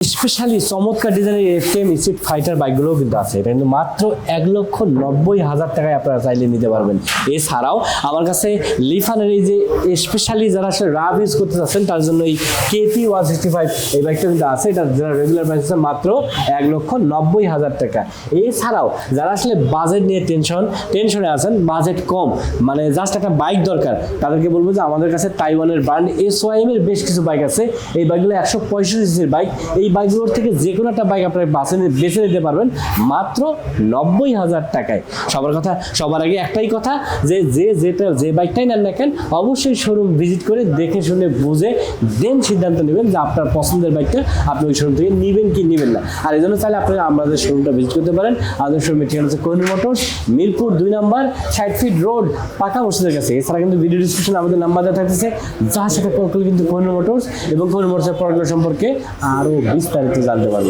Specially চমৎকার ডিজাইনের FM street fighter বাইকগুলোও কিন্তু আছে। এটা কিন্তু মাত্র 1,90,000 টাকায় আপনারা চাইলে নিতে পারবেন। এছাড়াও আমার কাছে লিফানের এই যে স্পেশালি যারা আসলে রাফ ইউজ করতে চাচ্ছেন তার জন্য এই কেপি 165 এই বাইকটা কিন্তু আছে। এটা যারা রেগুলার প্রাইস আছে মাত্র 1,90,000 টাকা। এছাড়াও যারা আসলে বাজেট নিয়ে টেনশনে আছেন, বাজেট কম, মানে জাস্ট একটা বাইক দরকার, তাদেরকে বলবো যে আমাদের কাছে তাইওয়ানের ব্র্যান্ড SYM এর বেশ কিছু বাইক আছে। এই বাইকগুলো 165 সিসির বাইক। এই বাইকগুলোর থেকে যে কোনো একটা বাইক আপনারা বেছে নিতে পারবেন মাত্র 90,000 টাকায়। সবার আগে একটাই কথা যে বাইকটাই নেন না কেন অবশ্যই শোরুম ভিজিট করে দেখে শুনে বুঝে দেন সিদ্ধান্ত নেবেন যে আপনার পছন্দের বাইকটা আপনি ওই শোরুম থেকে নেবেন কি নেবেন না। আর এই জন্য চাইলে আপনারা আমাদের শোরুমটা ভিজিট করতে পারেন। আমাদের শোরুমের ঠিকানা হচ্ছে কোহিনূর মোটরস, মিরপুর 2 নম্বর 60 ফিট রোড, পাকা মসজিদের কাছে। এছাড়া কিন্তু ভিডিও ডিসক্রিপশনে আমাদের নাম্বার দেওয়া থাকতেছে, যার সাথে কল করলে কিন্তু কোহিনূর মোটরস এবং কোহিনূর মোটরসের প্রোডাক্ট সম্পর্কে আরও বিস্তারিত জানতে পারবেন।